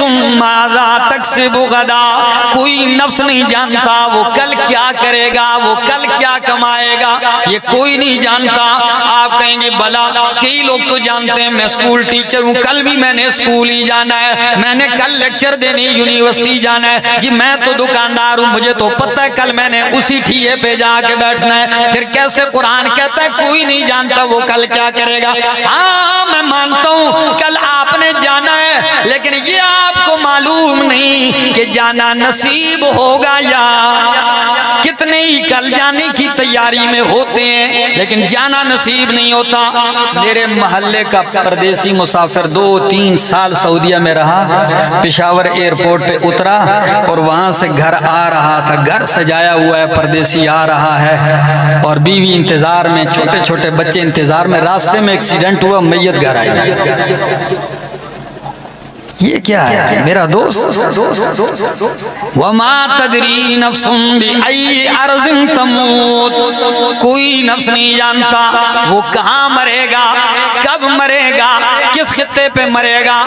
ماذا تکسب غدا، کوئی نفس نہیں جانتا وہ کل کیا کرے گا، وہ کل کیا کمائے گا، یہ کوئی نہیں جانتا۔ آپ کہیں گے بلا، کئی لوگ تو جانتے ہیں میں اسکول ٹیچر ہوں، کل بھی میں نے اسکول ہی جانا ہے، میں نے کل لیکچر دینے یونیورسٹی جانا ہے، جی میں تو دکاندار ہوں، مجھے تو پتہ ہے کل میں نے اسی ٹھیے پہ جا کے بیٹھنا ہے۔ پھر کیسے قرآن کہتا ہے کوئی نہیں جانتا وہ کل کیا کرے گا؟ ہاں میں مانتا ہوں کل آپ نے جانا ہے، لیکن یہ آپ کو معلوم نہیں کہ جانا نصیب ہوگا یا کتنے ہی کل جانے کی تیاری میں ہوتے ہیں لیکن جانا نصیب نہیں ہوتا۔ میرے محلے کا پردیسی مسافر 2-3 سال سعودیہ میں رہا، پشاور ایئرپورٹ پہ اترا اور وہاں سے گھر آ رہا تھا، گھر سجایا ہوا ہے، پردیسی آ رہا ہے اور بیوی انتظار میں، چھوٹے چھوٹے بچے انتظار میں، راستے میں ایکسیڈنٹ ہوا، میت گھر آئی۔ یہ کیا ہے میرا دوست؟ وَمَا تَدْرِي نَفْسٌ بِأَيِّ أَرْضٍ تَمُوتُ، کوئی نفس نہیں جانتا وہ کہاں مرے گا، کب مرے گا، کس خطے پہ مرے گا،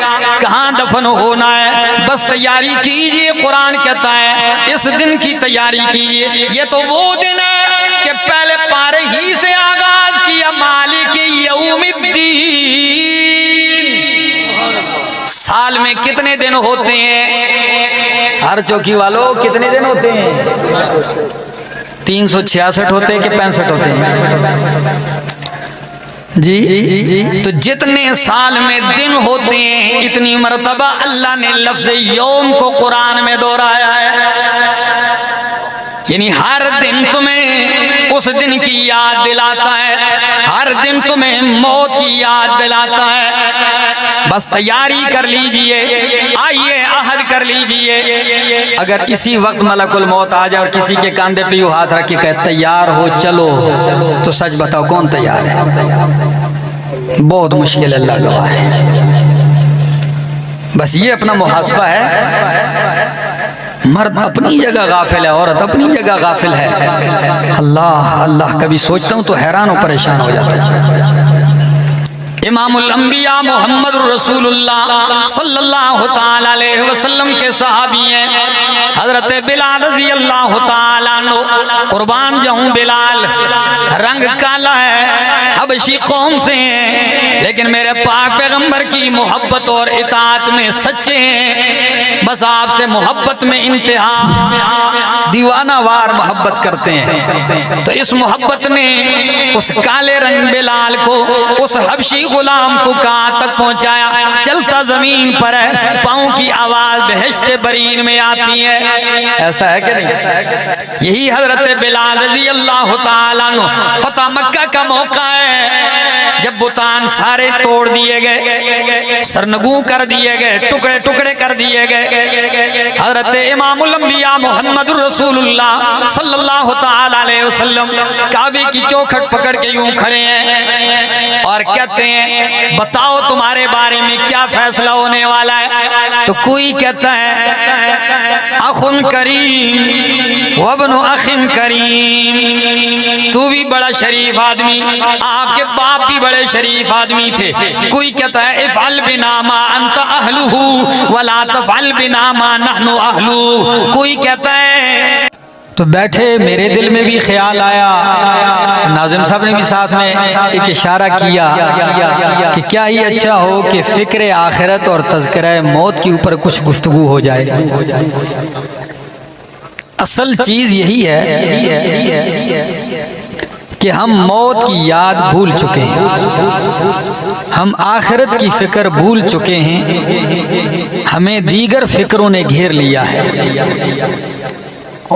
کہاں دفن ہونا ہے۔ بس تیاری کیجئے، قرآن کہتا ہے اس دن کی تیاری کیجئے۔ یہ تو وہ دن ہے کہ پہلے پارے ہی سے آغاز کیا، مالک یوم الدین۔ سال میں کتنے دن ہوتے ہیں؟ ہر چوکی والوں کتنے دن ہوتے ہیں؟ 366 ہوتے ہیں کہ 65 ہوتے ہیں؟ جی تو جتنے سال میں دن ہوتے ہیں اتنی مرتبہ اللہ نے لفظ یوم کو قرآن میں دہرایا ہے، یعنی ہر دن تمہیں اس دن کی یاد دلاتا ہے، ہر دن تمہیں موت کی یاد دلاتا ہے۔ بس تیاری کر لیجئے، آئیے عہد کر لیجئے۔ اگر اسی وقت ملک الموت آ جائے اور کسی کے کاندھے پہ یوں ہاتھ رکھ کے کہے تیار ہو چلو، تو سچ بتاؤ کون تیار ہے؟ بہت مشکل ہے، اللہ گواہ ہے۔ بس یہ اپنا محاسبہ ہے، مرد اپنی جگہ غافل ہے، عورت اپنی جگہ غافل ہے۔ اللہ کبھی سوچتا ہوں تو حیران و پریشان ہو جاتا ہے۔ امام الانبیاء محمد رسول اللہ صلی اللہ تعالی علیہ وسلم کے صحابی ہیں حضرت بلال رضی اللہ تعالیٰ عنہ۔ قربان جاؤں بلال، رنگ کالا ہے، حبشی قوم سے ہیں، لیکن میرے پاک پیغمبر کی محبت اور اطاعت میں سچے ہیں۔ بس آپ سے محبت میں انتہا، دیوانہ وار محبت کرتے ہیں۔ تو اس محبت نے اس کالے رنگ بلال کو، اس حبشی غلام کو کہاں تک پہنچایا؟ چلتا زمین پر ہے، پاؤں کی آواز بہشت برین میں آتی ہے۔ ایسا ہے کہ نہیں؟ یہی حضرت بلال رضی اللہ تعالیٰ عنہ، فتح مکہ کا موقع ہے جب بتان سارے توڑ دیے گئے، سرنگوں کر دیے گئے، ٹکڑے ٹکڑے کر دیے گئے۔ حضرت امام الانبیاء محمد رسول اللہ صلی اللہ تعالیٰ علیہ وسلم کعبے کی چوکھٹ پکڑ کے یوں کھڑے ہیں اور کہتے ہیں بتاؤ تمہارے بارے میں کیا فیصلہ ہونے والا ہے؟ تو کوئی کہتا ہے اخ کریم وابن اخ کریم، تو بھی بڑا شریف آدمی، آپ کے باپ بھی بڑے شریف آدمی تھے۔ کوئی کہتا ہے افعل بنا ما انت اہلہ ولا تفعل بنا ما نحن اہلہ۔ کوئی کہتا ہے تو بیٹھے، میرے دل میں بھی خیال آیا، ناظم صاحب نے بھی ساتھ میں ایک اشارہ کیا کہ کیا ہی اچھا ہو کہ فکر آخرت اور تذکرہ موت کے اوپر کچھ گفتگو ہو جائے۔ اصل چیز یہی ہے کہ ہم موت کی یاد بھول چکے ہیں، ہم آخرت کی فکر بھول چکے ہیں، ہمیں دیگر فکروں نے گھیر لیا ہے۔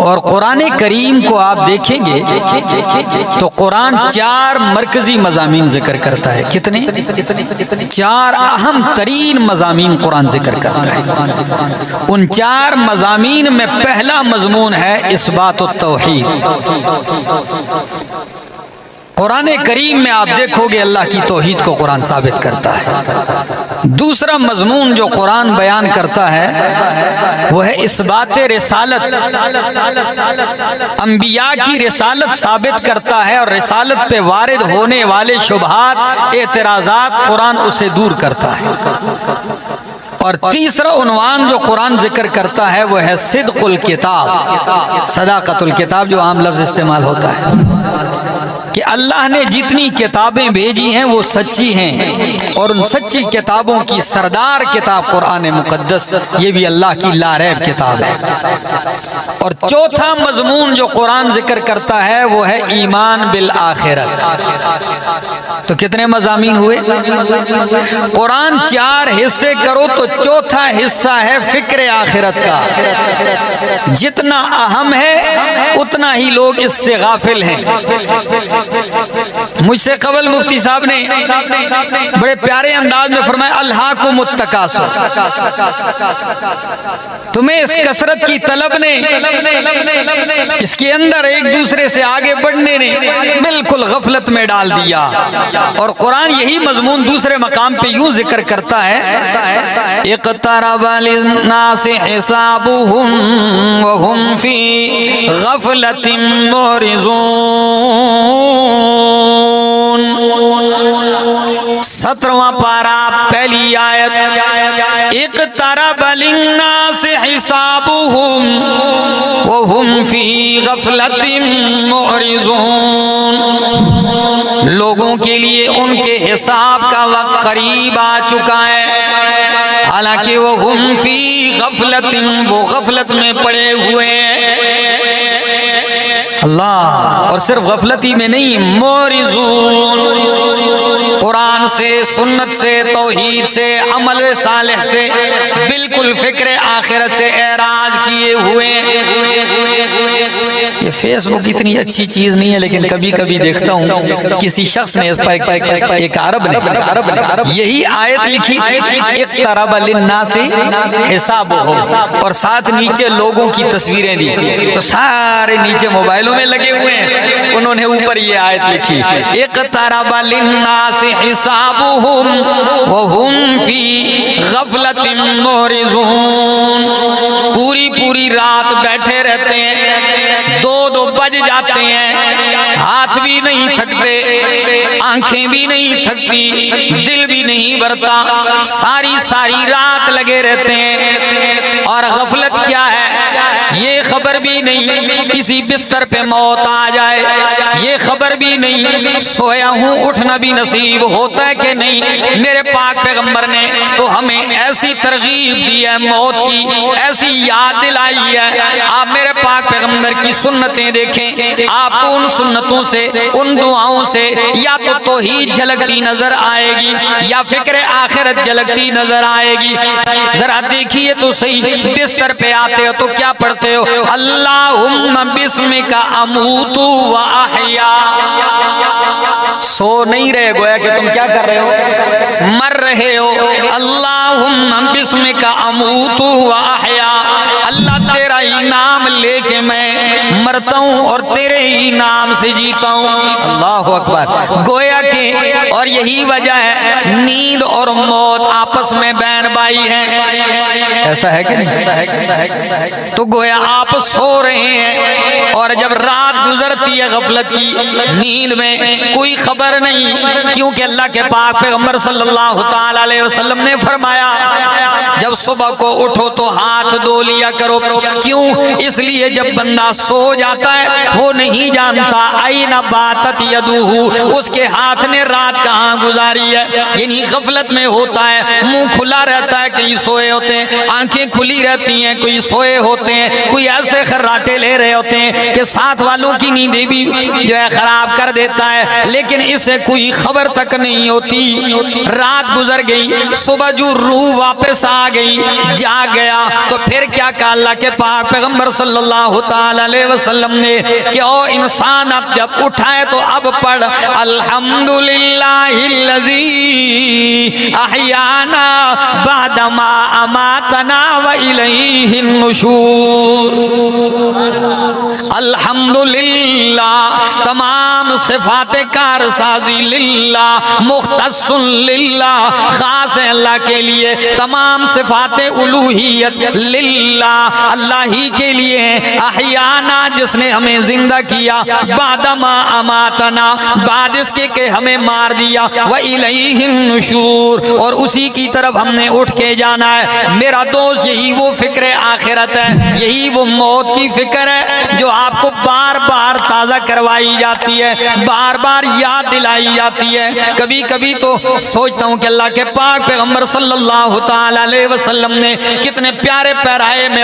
اور قرآن کریم کو آپ دیکھیں گے تو قرآن 4 مرکزی مضامین ذکر کرتا ہے۔ کتنے؟ 4 اہم ترین مضامین قرآن ذکر کرتا ہے۔ ان 4 مضامین میں پہلا مضمون ہے اثبات التوحید۔ قرآن کریم میں آپ دیکھو گے اللہ کی توحید کو قرآن ثابت کرتا ہے۔ دوسرا مضمون جو قرآن بیان کرتا ہے وہ ہے اثبات رسالت، انبیاء کی رسالت ثابت کرتا ہے اور رسالت پہ وارد ہونے والے شبہات، اعتراضات، قرآن اسے دور کرتا ہے۔ اور تیسرا عنوان جو قرآن ذکر کرتا ہے وہ ہے صدق الکتاب، صداقت الکتاب جو عام لفظ استعمال ہوتا ہے کہ اللہ نے جتنی کتابیں بھیجی ہیں وہ سچی ہیں، اور ان سچی کتابوں کی سردار کتاب قرآن مقدس یہ بھی اللہ کی لاریب کتاب ہے۔ اور چوتھا مضمون جو قرآن ذکر کرتا ہے وہ ہے ایمان بالآخرت۔ تو کتنے مضامین ہوئے؟ قرآن 4 حصے کرو تو چوتھا حصہ ہے فکر آخرت کا۔ جتنا اہم ہے اتنا ہی لوگ اس سے غافل ہیں۔ مجھ سے قبل مفتی صاحب نے بڑے پیارے انداز میں فرمایا الہاکم التکاثر، تمہیں اس کثرت کی طلب نے، اس کے اندر ایک دوسرے سے آگے بڑھنے نے بالکل غفلت میں ڈال دیا۔ اور قرآن یہی مضمون دوسرے مقام پہ یوں ذکر کرتا ہے اقترب للناس حسابهم وهم فی غفلت معرضون۔ 17واں پارہ پہلی آیت، اقترب للناس حسابهم وهم فی غفلت معرضون۔ لوگوں کے لیے ان کے حساب کا وقت قریب آ چکا ہے، حالانکہ وہ ہم فی غفلت، وہ غفلت میں پڑے ہوئے ہیں۔ اللہ، اور صرف غفلت ہی میں نہیں، معرضون، قرآن سے، سنت سے، توحید سے، عمل صالح سے، بالکل فکر آخرت سے اعراض کیے ہوئے۔ یہ فیس بک اتنی اچھی چیز نہیں ہے، لیکن کبھی کبھی دیکھتا ہوں کسی شخص نے اس پر، ایک عرب نے یہی آیت لکھی اقترب للناس حسابهم، اور ساتھ نیچے لوگوں کی تصویریں دی، تو سارے نیچے موبائلوں میں لگے ہوئے ہیں، انہوں نے اوپر یہ آیت لکھی اقترب للناس حسابهم وهم فی غفلت معرضون۔ پوری رات بیٹھے رہتے ہیں، 2 بج جاتے ہیں، ہاتھ بھی نہیں تھکتے، آنکھیں بھی نہیں تھکتی، دل بھی نہیں بھرتا، ساری رات لگے رہتے ہیں۔ اور غفلت کیا ہے یہ خبر بھی نہیں، اسی بستر پہ موت آ جائے یہ خبر بھی نہیں، سویا ہوں اٹھنا بھی نصیب ہوتا ہے کہ نہیں۔ میرے پاک پیغمبر نے تو ہمیں ایسی ترغیب دی ہے موت کی، ایسی یاد دلائی ہے۔ آپ میرے پاک پیغمبر کی سنتیں دیکھیں، آپ کو ان سنتوں سے، ان دعاؤں سے یا تو توحید جھلکتی نظر آئے گی یا فکر آخرت جھلکتی نظر آئے گی۔ ذرا دیکھیے تو صحیح، بستر پہ آتے ہو تو کیا پڑھتے ہو؟ اللہم بسمک اموت و احیا۔ سو نہیں رہے، گویا کہ تم کیا کر رہے ہو؟ مر رہے ہو۔ اللہم بسمک اموت و احیا، اللہ تیرا ہی نام لے کے میں مرتا ہوں اور تیرے ہی نام سے جیتا ہوں۔ اللہ اکبر، گویا کہ اور یہی وجہ ہے نیند اور موت آپس میں بہن بھائی ہیں، ایسا ہے کہ نہیں؟ تو گویا آپ سو رہے ہیں اور جب رات گزرتی ہے غفلت کی، نیند میں کوئی خبر نہیں، کیونکہ اللہ کے پاک پیغمبر صلی اللہ تعالی علیہ وسلم نے فرمایا جب صبح کو اٹھو تو ہاتھ دھو لیا کرو۔ کیوں؟ اس لیے جب بندہ سو جاتا ہے وہ نہیں جانتا این باتت یدہ، اس کے ہاتھ نے رات کہاں گزاری ہے، یعنی غفلت میں ہوتا ہے، منہ کھلا رہتا ہے، کئی سوئے ہوتے ہیں، آنکھیں کھلی رہتی ہیں، کوئی سوئے ہوتے ہیں، کوئی ایسے خراٹے لے رہے ہوتے ہیں کہ ساتھ والوں کی نیندیں بھی جو ہے خراب کر دیتا ہے، لیکن اسے کوئی خبر تک نہیں ہوتی۔ رات گزر گئی، صبح جو روح واپس آ گئی، جاگ گیا، تو پھر کیا کہا اللہ کے پاک پیغمبر صلی اللہ تعالی علیہ وسلم نے کہ او انسان اب جب اٹھا ہے تو اب پڑھ الحمدللہ الذی احیانا بعدما اماتنا والیہ النشور۔ الحمدللہ، تمام صفات کارسازی للہ، مختص للہ، خاص ہے اللہ کے لیے، تمام صفات الوہیت للہ، اللہ ہی کے لیے ہیں، احیانا جس نے ہمیں زندہ کیا، بعد ما اماتنا بعد اس کے کہ ہمیں مار دیا، وَإِلَيْهِ النُّشُورُ اور اسی کی طرف ہم نے اٹھ کے جانا ہے۔ میرا دوست یہی وہ فکر آخرت ہے، یہی وہ موت کی فکر ہے جو آپ کو بار بار تازہ کروائی جاتی ہے، بار بار یاد دلائی جاتی ہے۔ کبھی کبھی تو سوچتا ہوں کہ اللہ کے پاک پیغمبر صلی اللہ تعالی علیہ وسلم نے کتنے پیارے پیرائے میں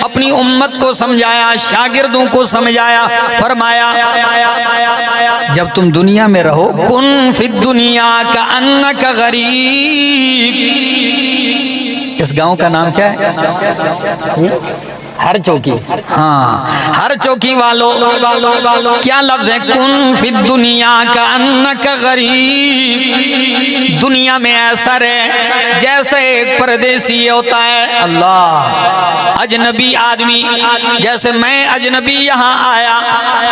اپنی امت کو سمجھایا، شاگردوں کو سمجھایا۔ فرمایا جب تم دنیا میں رہو، کن فی الدنیا کأنک غریب۔ اس گاؤں کا نام کیا ہے؟ ہر چوکی، ہاں ہر چوکی والوں کیا لفظ ہے؟ کن فی الدنیا کأنک غریب، دنیا میں ایسا رہے جیسے ایک پردیسی ہوتا ہے، اللہ اجنبی آدمی، جیسے میں اجنبی یہاں آیا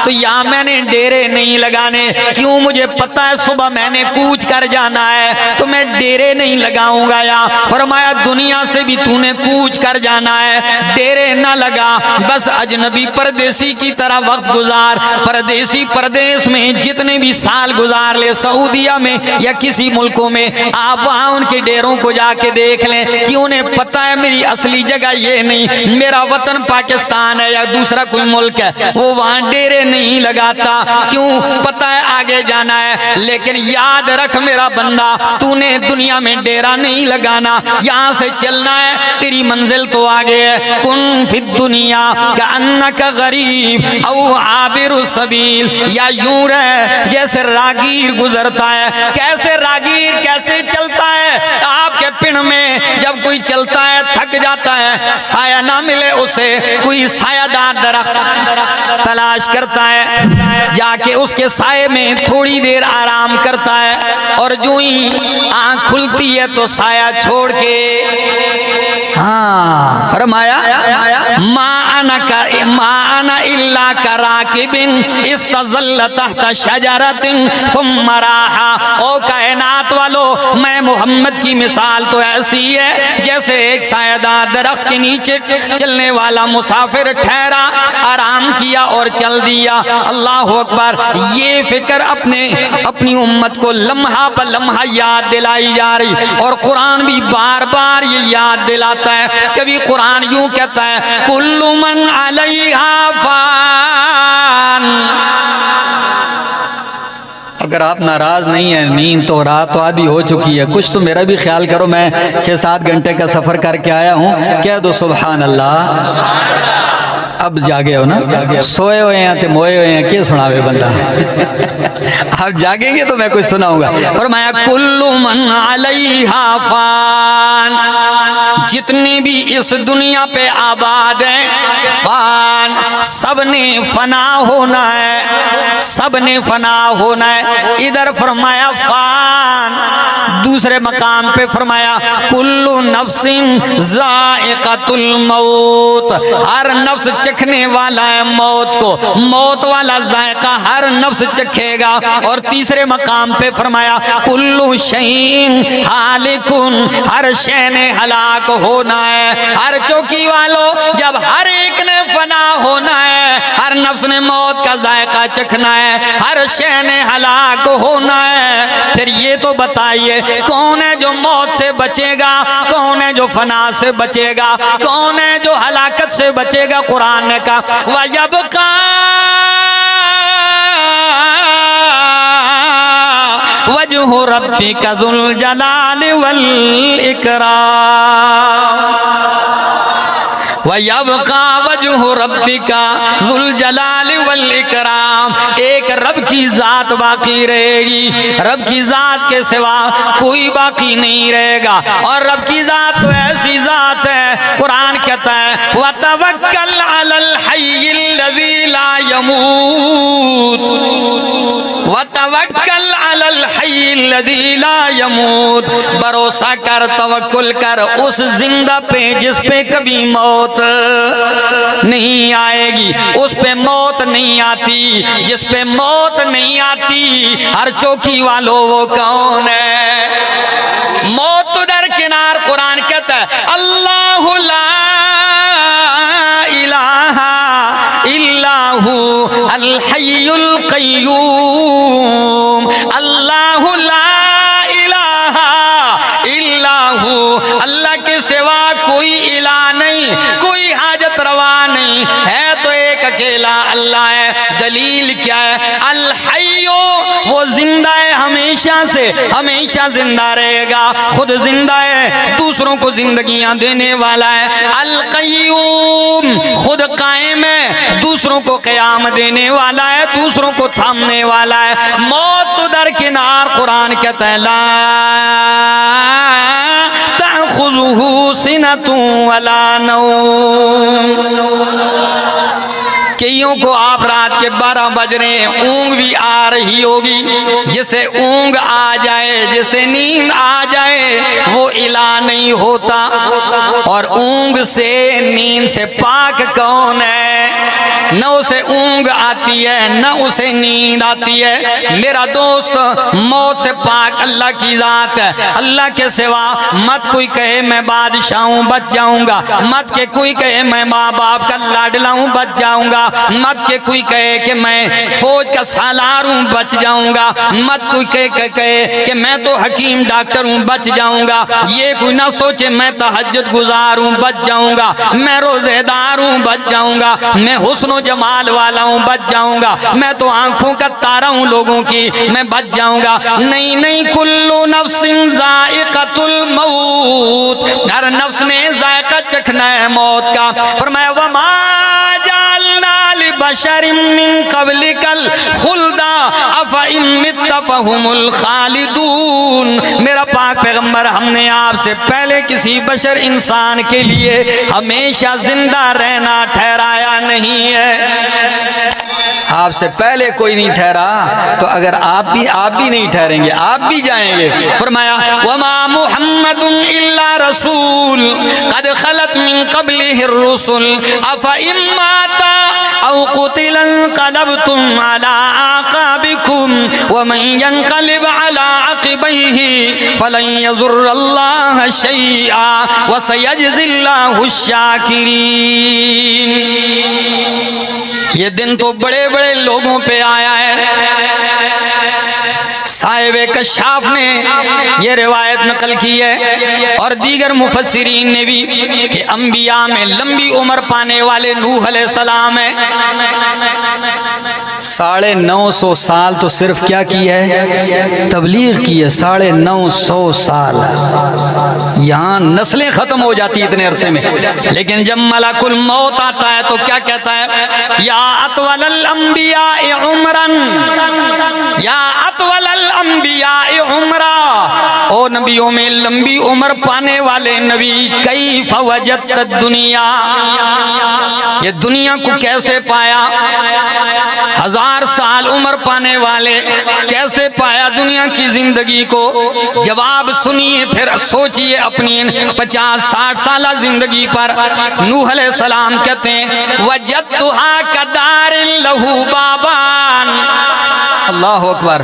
تو یہاں میں نے ڈیرے نہیں لگانے، کیوں؟ مجھے پتا ہے صبح میں نے کوچ کر جانا ہے تو میں ڈیرے نہیں لگاؤں گا یہاں۔ فرمایا دنیا سے بھی تو نے کوچ کر جانا ہے، ڈیرے نہ لگا، بس اجنبی پردیسی کی طرح وقت گزار۔ پردیسی پردیس میں جتنے بھی سال گزار لے، سعودیہ میں یا کسی ملکوں میں، آپ وہاں ان کے ڈیروں کو جا کے دیکھ لیں کہ انہیں پتہ ہے میری اصلی جگہ یہ نہیں، میرا وطن پاکستان ہے یا دوسرا کوئی ملک ہے، وہ وہاں ڈیرے نہیں لگاتا، کیوں؟ پتہ ہے آگے جانا ہے۔ لیکن یاد رکھ میرا بندہ، تو نے دنیا میں ڈیرا نہیں لگانا، یہاں سے چلنا ہے، تیری منزل تو آگے ہے۔ کن فی الدنیا کأنک غریب او عابر السبیل، یا یوں رہ جیسے راگیر گزرتا ہے۔ کیسے راگیر کیسے چلتا ہے؟ آپ کے پن میں جب کوئی چلتا ہے تھک جاتا ہے، سایہ نہ ملے اسے، کوئی سایہ دار درخت تلاش کرتا ہے، جا کے اس کے سائے میں تھوڑی دیر آرام کرتا ہے، اور جو ہی آنکھ کھلتی ہے تو سایہ چھوڑ کے، ہاں فرمایا ما انا الا کراکب استظل تحت شجرۃ ثم راحا۔ او کائنات والو، میں محمد کی مثال تو ایسی ہے جیسے ایک سایہ دار درخت کے نیچے چلنے والا مسافر ٹھہرا، آرام کیا اور چل دیا۔ اللہ اکبر۔ یہ فکر اپنی امت کو لمحہ بہ لمحہ یاد دلائی جا رہی، اور قرآن بھی بار بار یہ یاد دلاتا ہے۔ کبھی قرآن یوں کہتا ہے کل من علیہا فان۔ اگر آپ ناراض نہیں ہیں، نیند تو رات تو آدھی ہو چکی ہے، کچھ تو میرا بھی خیال کرو، میں 6-7 گھنٹے کا سفر کر کے آیا ہوں، کہہ دو سبحان اللہ۔ اب جاگے ہو نا، سوئے ہوئے ہیں تے موئے ہوئے ہیں، کیا سناوے بندہ؟ آپ جاگیں گے تو میں کچھ سناؤں گا۔ فرمایا کل من علیہا فان، جتنی بھی اس دنیا پہ آباد ہیں، فان، سب نے فنا ہونا ہے، سب نے فنا ہونا ہے۔ ادھر فرمایا فان، دوسرے مقام پہ فرمایا کل نفس ذائقۃ الموت، ہر نفس چکھنے والا ہے موت کو، موت والا ذائقہ ہر نفس چکھے گا۔ اور تیسرے مقام پہ فرمایا کل شیء ہالک، ہر شے نے ہلاک ہونا ہے۔ ہر چوکی والو، جب ہر ایک نے فنا ہونا ہے، ہر نفس نے موت کا ذائقہ چکھنا ہے، ہر شے نے ہلاک ہونا ہے، پھر یہ تو بتائیے کون ہے جو موت سے بچے گا؟ کون ہے جو فنا سے بچے گا؟ کون ہے جو ہلاکت سے بچے گا؟ قرآن نے کہا وَيَبْقَى وَجْهُ رَبِّكَ ذُو الْجَلَالِ وَالْإِكْرَامِ۔ وَيَبْقَى وَجْهُ رَبِّكَ ذُو الْجَلَالِ وَالْإِكْرَامِ، ایک رب کی ذات باقی رہے گی، رب کی ذات کے سوا کوئی باقی نہیں رہے گا۔ اور رب کی ذات تو ایسی ذات ہے، قرآن کہتا ہے وَتَوَكَّلْ عَلَى الْحَيِّ الَّذِي لَا يَمُوتُ، وَتَوَكَّلْ عَلَى الْحَيِّ الَّذِي لَا يَمُوتُ، بھروسہ کر، توکل کر اس زندہ پہ جس پہ کبھی موت نہیں آئے گی، اس پہ موت نہیں آتی، جس پہ موت نہیں آتی۔ ہر چوکی والو وہ کون ہے؟ موت تو درکنار، قرآن کہتا ہے اللہ کے سوا کوئی الہ نہیں، کوئی حاجت روا نہیں ہے، تو ایک اکیلا اللہ ہے۔ دلیل کیا ہے؟ الحیو، وہ زندہ ہے ہمیشہ سے، ہمیشہ زندہ رہے گا، خود زندہ ہے، دوسروں کو زندگیاں دینے والا ہے۔ القیوم، خود قائم ہے، دوسروں کو قیام دینے والا ہے، دوسروں کو تھامنے والا ہے۔ موت تو درکنار، قرآن کہتا ہے لا تأخذہ سنۃ ولا نوم۔ کئیوں کو آپ رات کے 12 بج رہے ہیں، اونگ بھی آ رہی ہوگی، جسے اونگ آ جائے، جسے نیند آ جائے، وہ الہ نہیں ہوتا۔ اور اونگ سے، نیند سے پاک کون ہے؟ نہ اسے اونگ آتی ہے، نہ اسے نیند آتی ہے۔ میرا دوست، موت سے پاک اللہ کی ذات ہے۔ اللہ کے سوا مت کوئی کہے میں بادشاہ ہوں، بچ جاؤں گا، مت کہ کوئی کہے میں ماں باپ کا لاڈلا ہوں، بچ جاؤں گا، مت کہ کوئی کہے کہ میں فوج کا سالار ہوں، بچ جاؤں گا، مت کوئی کہے کہ میں تو حکیم ڈاکٹر ہوں، بچ جاؤں گا۔ یہ کوئی نہ سوچے میں تہجد گزار ہوں، بچ جاؤں گا، میں روزے دار ہوں، بچ جاؤں گا، میں حسن و جمال والا ہوں، بچ جاؤں گا، میں تو آنکھوں کا تارا ہوں لوگوں کی، میں بچ جاؤں گا۔ نہیں نہیں، کل نفس ذائقۃ الموت، ہر نفس نے ذائقہ چکھنا ہے موت کا۔ فرمایا وما جعلنا لبشر من قبلک الخلد افإن مت فهم الخالدون۔ میرا پاک پیغمبر، ہم نے آپ سے پہلے کسی بشر انسان کے لیے ہمیشہ زندہ رہنا ٹھہرایا نہیں ہے۔ آپ سے پہلے کوئی نہیں ٹھہرا، تو اگر آپ بھی نہیں ٹھہریں گے، آپ بھی جائیں گے۔ فرمایا وما محمد الا رسول قد خلت من قبلہ الرسل افإن مات او قتل انقلبتم على اعقابكم ومن ينقلب على عقبيه فلن يضر الله شيئا وسيجزي الله الشاكرين۔ یہ دن تو بڑے بڑے لوگوں پہ آیا ہے۔ صاحب کشاف نے یہ روایت نقل کی ہے، اور دیگر مفسرین نے بھی، کہ انبیاء میں لمبی عمر پانے والے نوح علیہ السلام ہیں۔ 950 سال تو صرف کیا کی ہے؟ تبلیغ کی ہے۔ 950 سال یہاں نسلیں ختم ہو جاتی اتنے عرصے میں، لیکن جب ملک الموت آتا ہے تو کیا کہتا ہے؟ یا اطول الانبیاء عمرا، یا اطول الانبیاء عمرا، او نبیوں میں لمبی عمر پانے والے نبی، کیف وجدت الدنیا، یہ دنیا کو کیسے پایا؟ 1000 سال عمر پانے والے کیسے پایا دنیا کی زندگی کو؟ جواب سنیے، پھر سوچئے اپنی 50-60 سالہ زندگی پر۔ نوح علیہ السلام کہتے ہیں وجدتها کدار لہو بابان، اللہ اکبر،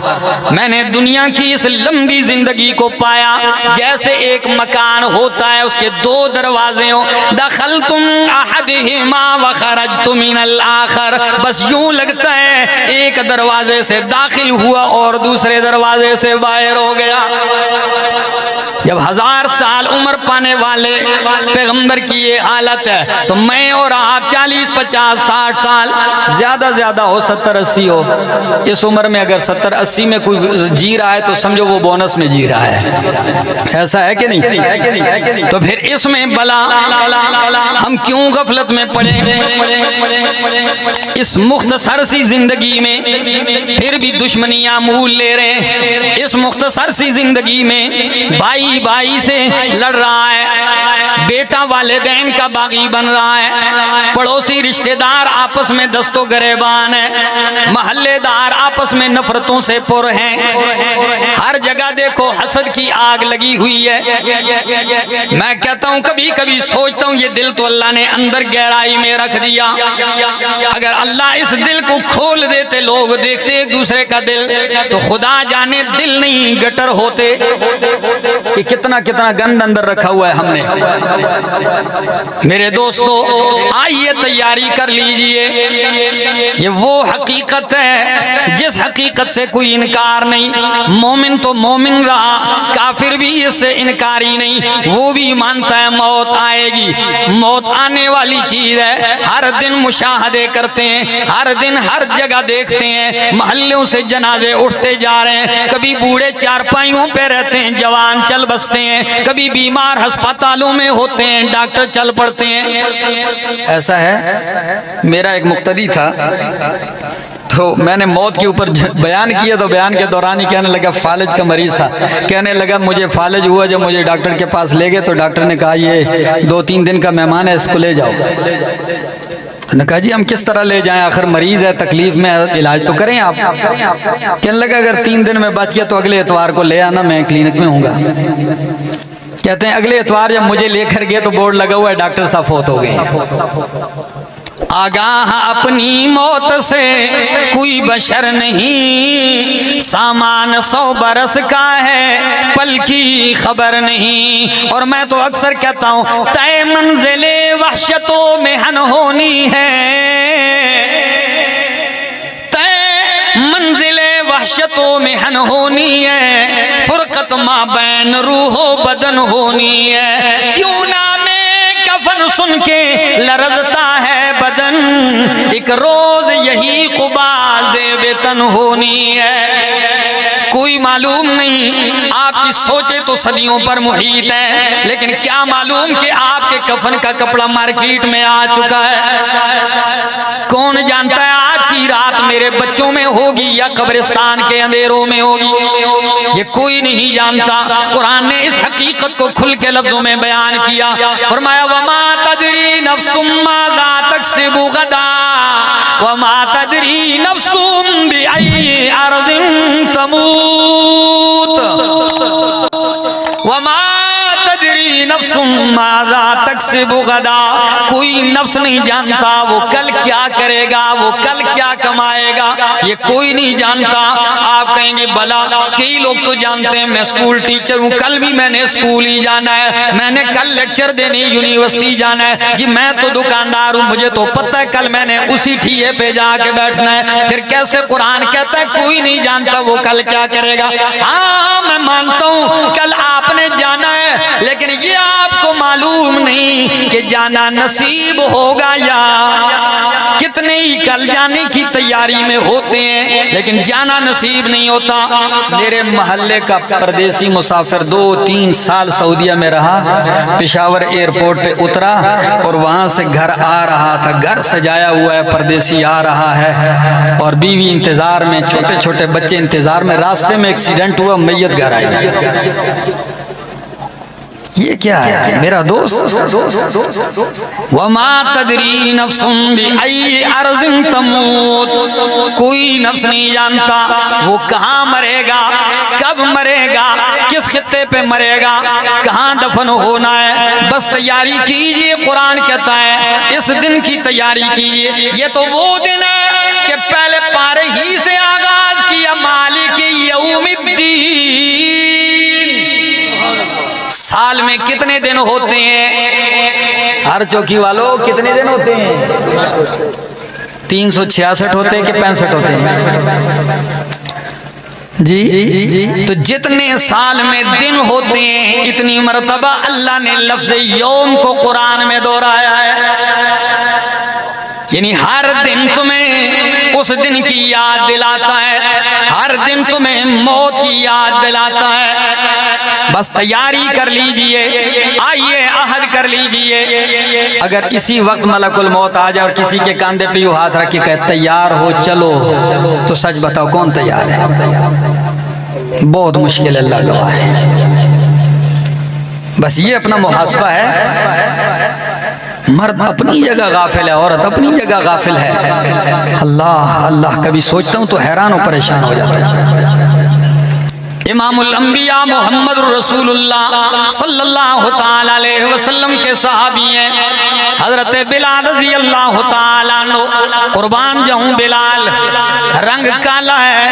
میں نے دنیا کی اس لمبی زندگی کو پایا جیسے ایک مکان ہوتا ہے، اس کے 2 دروازے ہوں، دخلتم احدہما وخرجت من الاخر، بس یوں لگتا ہے ایک دروازے سے داخل ہوا اور دوسرے دروازے سے باہر ہو گیا۔ جب 1000 سال عمر پانے والے پیغمبر کی یہ حالت ہے، تو میں اور آپ 40-50-60 سال، زیادہ ہو 70-80 ہو، اس عمر میں اگر 70-80 میں کوئی جی رہا ہے تو سمجھو وہ بونس میں جی رہا ہے، ایسا ہے کہ نہیں؟ تو پھر اس میں بلا ہم کیوں غفلت میں پڑے؟ اس مختصر سی زندگی میں پھر بھی دشمنیاں مول لے رہے ہیں۔ اس مختصر سی زندگی میں بھائی سے لڑ رہا ہے، بیٹا والدین کا باغی بن رہا ہے، پڑوسی رشتہ دار آپس میں دست و گریبان ہے، محلے دار آپس میں نفرتوں سے پر ہیں، ہر جگہ دیکھو حسد کی آگ لگی ہوئی ہے۔ میں کہتا ہوں، کبھی کبھی سوچتا ہوں، یہ دل تو اللہ نے اندر گہرائی میں رکھ دیا، اگر اللہ اس دل کو کھول دیتے، لوگ دیکھتے ایک دوسرے کا دل، تو خدا جانے دل نہیں گٹر ہوتے کہ کتنا گند اندر رکھا ہوا ہے ہم نے۔ میرے دوستو آئیے تیاری کر لیجئے، یہ وہ حقیقت ہے جس حقیقت سے کوئی انکار نہیں۔ مومن تو مومن رہا، کافر بھی اس سے انکاری نہیں، وہ بھی مانتا ہے موت آئے گی، موت آنے والی چیز ہے۔ ہر دن مشاہدے کرتے ہیں، ہر دن ہر جگہ دیکھتے ہیں، محلوں سے جنازے اٹھتے جا رہے ہیں، کبھی بوڑھے چارپائیوں پہ رہتے ہیں، جوان چل بستے ہیں، کبھی بیمار ہسپتالوں میں ہوتے ہیں، ڈاکٹر چل پڑتے ہیں۔ ایسا ہے، میرا ایک مقتدی تھا، تو میں نے موت کے اوپر بیان کیا تو بیان کے دوران ہی کہنے لگا، فالج کا مریض تھا، کہنے لگا مجھے فالج ہوا، جب مجھے ڈاکٹر کے پاس لے گئے تو ڈاکٹر نے کہا یہ 2-3 دن کا مہمان ہے، اس کو لے جاؤ۔ نے کہا جی ہم کس طرح لے جائیں، آخر مریض ہے، تکلیف میں، علاج تو کریں آپ۔ کہنے لگا اگر 3 دن میں بچ گیا تو اگلے اتوار کو لے آنا، میں کلینک میں ہوں گا۔ کہتے ہیں اگلے اتوار جب مجھے لے کر گئے تو بورڈ لگا ہوا ہے ڈاکٹر صاحب فوت ہو گئے۔ آگاہ اپنی موت سے کوئی بشر نہیں، سامان 100 برس کا ہے، پل کی خبر نہیں۔ اور میں تو اکثر کہتا ہوں طے منزل وحشت و محن ہونی ہے، طے منزل وحشت و محن ہونی ہے، فرقت ما بین روح و بدن ہونی ہے۔ کیوں نام کفن سن کے لرزتا ہے بدن، ایک روز یہی قباض وطن ہونی ہے۔ کوئی معلوم نہیں، آپ کی سوچیں تو صدیوں پر محیط ہے، لیکن کیا معلوم کہ آپ کے کفن کا کپڑا مارکیٹ میں آ چکا ہے۔ کون جانتا ہے آج کی رات میرے بچوں میں ہوگی یا قبرستان کے اندھیروں میں ہوگی، یہ کوئی نہیں جانتا۔ قرآن نے اس حقیقت کو کھل کے لفظوں میں بیان کیا، فرمایا وما تدری نفس ماذا تکسب غدا وما تدری نفس بأي أرض تموت وما تدری نفس ماذا تکسب غدا۔ کوئی نفس نہیں جانتا وہ کل کیا کرے گا، وہ کل کیا کمائے گا، یہ کوئی نہیں جانتا۔ آپ کہیں گے بلا کئی لوگ تو جانتے ہیں، میں اسکول ٹیچر ہوں، کل بھی میں نے اسکول ہی جانا ہے، میں نے کل لیکچر دینے یونیورسٹی جانا ہے، جی میں تو دکاندار ہوں، مجھے تو پتہ ہے کل میں نے اسی ٹھیے پہ جا کے بیٹھنا ہے۔ پھر کیسے قرآن کہتا ہے کوئی نہیں جانتا وہ کل کیا کرے گا؟ ہاں میں مانتا ہوں کل آپ نے جانا ہے، لیکن یہ آپ کو معلوم نہیں کہ جانا نصیب ہوگا یا کتنے ہی کل جانے کی تیاری میں ہوتے ہیں لیکن جانا نصیب نہیں ہوتا۔ میرے محلے کا پردیسی مسافر 2-3 سال سعودیہ میں رہا، پشاور ایئرپورٹ پہ اترا اور وہاں سے گھر آ رہا تھا، گھر سجایا ہوا ہے، پردیسی آ رہا ہے اور بیوی انتظار میں، چھوٹے چھوٹے بچے انتظار میں، راستے میں ایکسیڈنٹ ہوا، میت گھر آئی۔ یہ کیا ہے میرا دوست؟ وما تدری نفس بأي أرض تموت، کوئی نفس نہیں جانتا وہ کہاں مرے گا، کب مرے گا، کس خطے پہ مرے گا، کہاں دفن ہونا ہے۔ بس تیاری کیجئے، قرآن کہتا ہے اس دن کی تیاری کیجئے۔ یہ تو وہ دن ہے کہ پہلے پارے ہی سے آغاز کیا، مالک یوم الدین۔ سال میں کتنے دن ہوتے ہیں؟ ہر چوکی والوں کتنے دن ہوتے ہیں؟ 366 ہوتے ہیں کہ 65 ہوتے ہیں؟ جی تو جتنے سال میں دن ہوتے ہیں اتنی مرتبہ اللہ نے لفظ یوم کو قرآن میں دہرایا ہے، یعنی ہر دن تمہیں اس دن کی یاد دلاتا ہے، ہر دن تمہیں موت کی یاد دلاتا ہے۔ بس تیاری کر لیجئے، آئیے عہد کر لیجئے۔ اگر اسی وقت ملک الموت آ جائے اور کسی کے کاندھے پہ یوں ہاتھ رکھ کے کہے تیار ہو چلو، تو سچ بتاؤ کون تیار ہے؟ بہت مشکل، اللہ گواہ ہے۔ بس یہ اپنا محاسبہ ہے، مرد اپنی جگہ غافل ہے، عورت اپنی جگہ غافل ہے۔ اللہ کبھی سوچتا ہوں تو حیران و پریشان ہو جاتا ہے۔ امام الانبیاء محمد رسول اللہ صلی اللہ تعالی علیہ وسلم کے صحابی ہیں حضرت بلال رضی اللہ تعالیٰ عنہ۔ قربان جاؤں بلال، رنگ کالا ہے،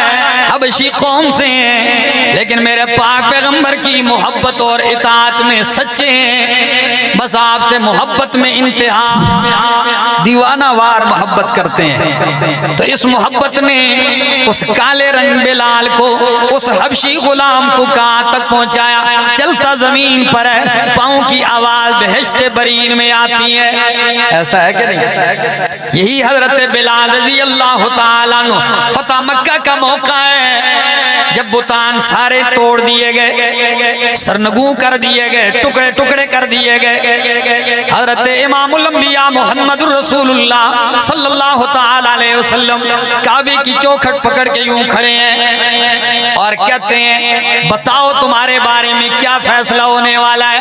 حبشی قوم سے ہیں لیکن میرے پاک پیغمبر کی محبت اور اطاعت میں سچے ہیں، بس آپ سے محبت میں انتہا، دیوانہ وار محبت کرتے ہیں۔ تو اس محبت نے اس کالے رنگ بلال کو، اس حبشی غلام کو کہاں تک پہنچایا، چلتا زمین پر ہے، پاؤں کی آواز بہشت برین میں آتی ہے۔ ایسا ہے کہ نہیں؟ یہی حضرت بلال رضی اللہ تعالیٰ عنہ فتح مکہ کا موقع ہے جب بتان سارے توڑ دیے گئے، سرنگوں کر دیے گئے، ٹکڑے ٹکڑے کر دیے گئے۔ حضرت امام الانبیاء محمد الرسول اللہ صلی اللہ تعالیٰ علیہ وسلم کعبے کی چوکھٹ پکڑ کے یوں کھڑے ہیں اور کہتے ہیں بتاؤ تمہارے بارے میں کیا فیصلہ ہونے والا ہے؟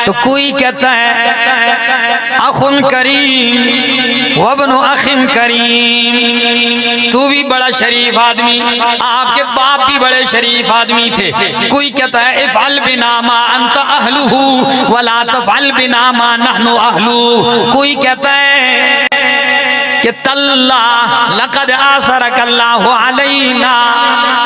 تو کوئی کہتا ہے اخ کریم وابن اخ کریم، تو بھی بڑا شریف آدمی، آپ کے باپ بھی بڑے شریف آدمی تھے۔ کوئی کہتا ہے افعل بنا ما انت اہلہ ولا تفعل بنا ما نحن اہلہ، کوئی کہتا ہے کہ تاللہ لقد آثرک اللہ علینا،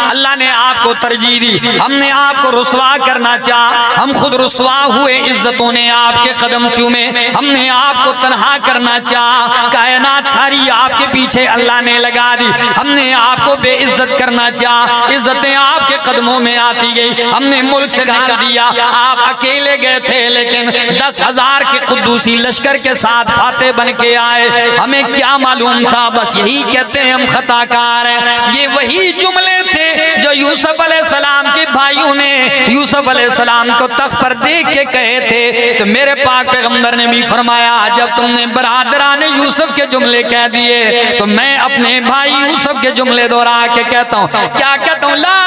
اللہ نے آپ کو ترجیح دی، ہم نے آپ کو رسوا کرنا چاہا، ہم خود رسوا ہوئے، عزتوں نے آپ کے قدم چومے، ہم نے آپ کو تنہا کرنا چاہا، کائنات ساری آپ کے پیچھے اللہ نے لگا دی، ہم نے آپ کو بے عزت کرنا چاہا، عزتیں آپ کے قدموں میں آتی گئی، ہم نے ملک سے نکال دیا، آپ اکیلے گئے تھے لیکن 10,000 کے قدوسی لشکر کے ساتھ فاتح بن کے آئے، ہمیں کیا معلوم تھا؟ بس یہی کہتے ہیں ہم خطا کار ہیں۔ یہ وہی جملے تھے جو یوسف علیہ السلام کے بھائیوں نے یوسف علیہ السلام کو تخت پر دیکھ کے کہے تھے۔ تو میرے پاک پیغمبر نے بھی فرمایا جب تم نے برادران یوسف کے جملے کہہ دیے تو میں اپنے بھائی یوسف کے جملے دوہرا کے کہتا ہوں، کیا کہتا ہوں؟ لا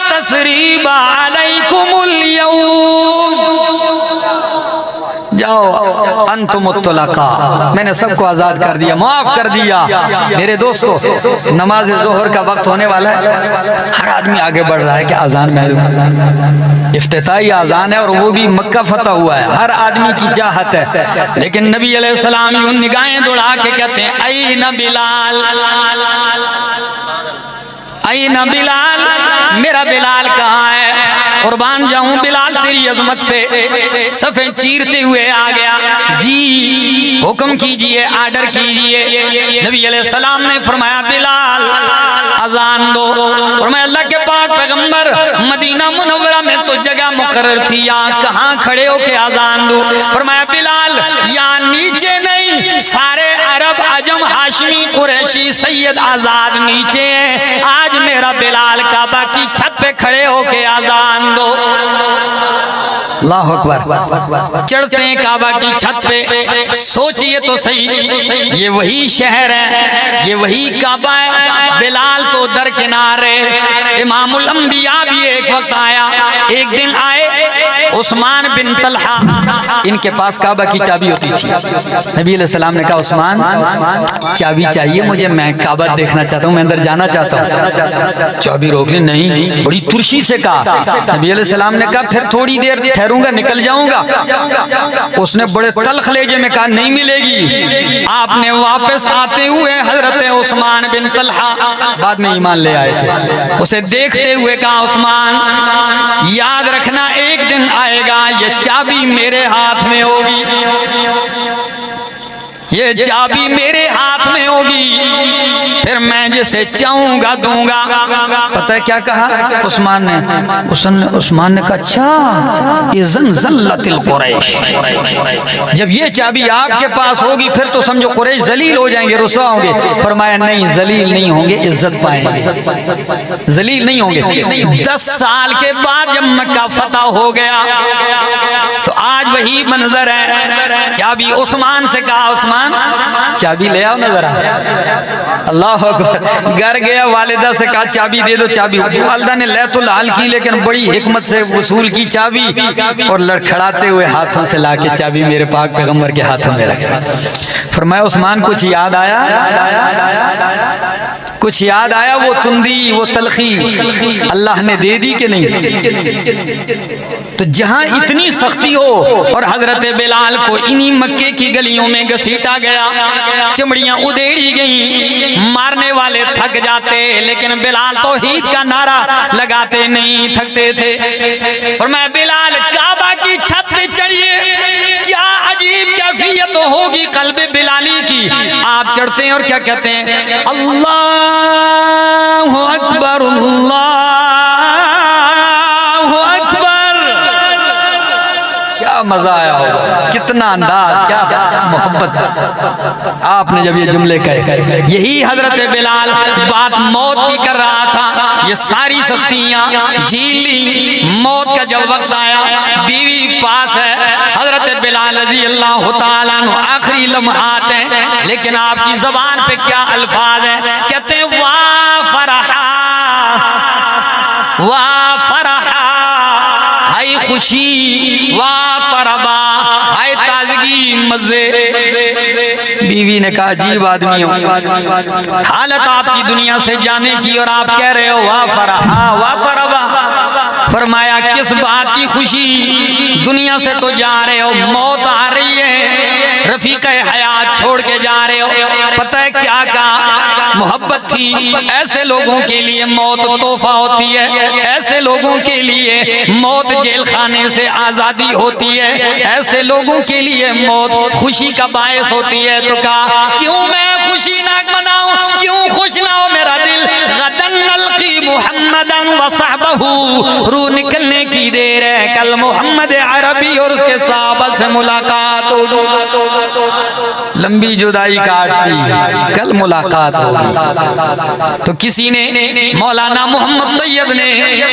تثریب علیکم اليوم، جاؤ انتم الطلقاء، میں نے سب کو آزاد کر دیا، معاف کر دیا۔ میرے دوستو نماز ظہر کا وقت ہونے والا ہے، ہر آدمی آگے بڑھ رہا ہے کہ اذان میں دوں، افتتاحی اذان ہے اور وہ بھی مکہ فتح ہوا ہے، ہر آدمی کی چاہت ہے، لیکن نبی علیہ السلام یوں نگاہیں دوڑا کے کہتے ہیں این بلال، این بلال، میرا بلال کہاں ہے؟ قربان جاؤں بلال تیری عظمت پہ، صفیں چیرتے ہوئے آ گیا، جی حکم کیجئے، آرڈر کیجئے۔ نبی علیہ السلام نے فرمایا بلال اذان دو، فرمایا اللہ کے پاک پیغمبر مدینہ منورہ میں تو جگہ مقرر تھی، یہاں کہاں کھڑے ہو کے اذان دو؟ فرمایا بلال یہاں نیچے نہیں، سارے عرب عجم ہاشمی قریشی سید آزاد نیچے ہیں، آج میرا بلال کعبہ کی چھت پہ کھڑے ہو کے اذان دو۔ اللہ اکبر، چڑھتے ہیں کعبہ کی چھت پہ، سوچئے تو صحیح، یہ وہی شہر ہے، یہ وہی کعبہ ہے، بلال تو درکنارے، امام الانبیاء بھی ایک وقت آیا، ایک دن آئے عثمان بن طلحہ، ان کے پاس کعبہ کی چابی ہوتی تھی، نبی علیہ السلام نے کہا عثمان چابی چاہیے مجھے، میں کعبہ دیکھنا چاہتا ہوں، میں اندر جانا چاہتا ہوں۔ چابی روک لی، نہیں، بڑی ترشی سے کہا۔ نبی علیہ السلام نے کہا پھر تھوڑی دیر ٹھہروں گا، نکل جاؤں گا۔ اس نے بڑے تلخ لہجے میں کہا نہیں ملے گی۔ آپ نے واپس آتے ہوئے حضرت عثمان بن طلحہ بعد میں ایمان لے آئے تھے، اسے دیکھتے ہوئے کہا عثمان یاد رکھنا ایک دن آئے گا یہ چابی میرے ہاتھ میں ہوگی، یہ چابی میرے ہاتھ میں ہوگی، پھر میں جسے چاہوں گا دوں گا۔ پتہ ہے کیا کہا عثمان نے کہا اچھا اذن ذلت القریش، جب یہ چابی آپ کے پاس ہوگی پھر تو سمجھو قریش ذلیل ہو جائیں گے، رسوا ہوں گے۔ فرمایا نہیں، ذلیل نہیں ہوں گے، عزت پائیں گے، ذلیل نہیں ہوں گے۔ 10 سال کے بعد جب مکہ فتح ہو گیا تو آج وہی منظر ہے، چابی عثمان سے کہا عثمان چابی لے آؤ نظر آ۔ اللہ اکبر، گھر گیا، والدہ سے کہا چابی دے دو، چابی، والدہ نے لیت الحال کی لیکن بڑی حکمت سے وصول کی چابی اور لڑکھڑاتے ہوئے ہاتھوں سے لا کے چابی میرے پاک پیغمبر کے ہاتھوں میں رکھا۔ فرمایا عثمان کچھ یاد آیا؟ کچھ یاد آیا؟ وہ تندی، وہ تلخی اللہ نے دے دی کہ نہیں؟ تو جہاں اتنی سختی ہو اور حضرت بلال کو انہی مکے کی گلیوں میں گھسیٹا گیا، چمڑیاں ادھیڑی گئیں، مارنے والے تھک جاتے لیکن بلال توحید کا نعرہ لگاتے نہیں تھکتے تھے۔ فرمایا بلال کعبہ کی چھت پہ چڑھیے، کیا عجیب کیفیت ہوگی قلب بلالی کی۔ آپ چڑھتے ہیں اور کیا کہتے ہیں؟ اللہ اکبر اللہ اکبر۔ کیا مزہ آیا ہوگا، کتنا انداز، کیا محبت۔ آپ نے جب یہ جملے کہے، یہی حضرت بلال بات موت کی کر رہا تھا، یہ ساری سختیاں جھیل لی۔ موت کا جب وقت آیا، بیوی پاس ہے، حضرت بلال رضی اللہ تعالیٰ عنہ آخری لمحات ہیں، لیکن آپ کی زبان پہ کیا الفاظ ہیں، کہتے ہیں وا فرحا وا فرحا، ہائے خوشی، وا طربا، ہائے تازگی، مزے۔ بیوی نے کہا عجیب آدمی ہو، حالت آپ کی دنیا سے جانے کی اور آپ کہہ رہے ہو وا فرحا وا طربا۔ فرمایا کس بات کی خوشی، دنیا سے تو جا رہے ہو، موت آ رہی ہے، رفیق حیات چھوڑ کے جا رہے ہو۔ پتہ ہے کیا کہا؟ محبت تھی، ایسے لوگوں کے لیے موت تحفہ ہوتی ہے، ایسے لوگوں کے لیے موت جیل خانے سے آزادی ہوتی ہے، ایسے لوگوں کے لیے موت خوشی کا باعث ہوتی ہے۔ تو کہا کیوں میں خوشی نہ مناؤں، کیوں خوش نہ ہو میرا دل، غدن نلقی محمدًا وصحبہ، روح نکلنے کی دیر ہے، کل محمد عربی اور اس کے صحابہ سے ملاقات ہوگی، لمبی جدائی کاٹتی، کل ملاقات ہوگی۔ تو کسی نے، مولانا محمد طیب نے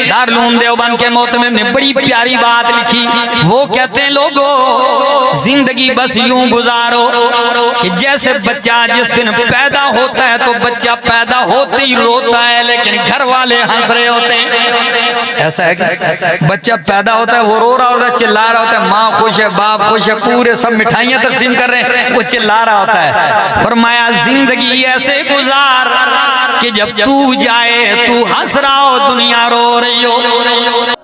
دارالعلوم دیوبند کے محتمم نے بڑی پیاری بات لکھی، وہ کہتے ہیں لوگو زندگی بس یوں گزارو کہ جیسے بچہ جس دن پیدا ہوتا ہے تو بچہ پیدا ہوتے ہی روتا ہے لیکن گھر والے ہنس رہے ہوتے ہیں۔ ایسا ہے کہ بچہ پیدا ہوتا ہے وہ رو رہا ہوتا ہے، چلا رہا ہوتا ہے، ماں خوش ہے، باپ خوش ہے، پورے سب مٹھائیاں تقسیم کر رہے ہیں، وہ چلا رہا ہوتا ہے۔ فرمایا زندگی ایسے گزار کہ جب تو جائے تو ہنس رہا ہو، دنیا رو رہی ہو۔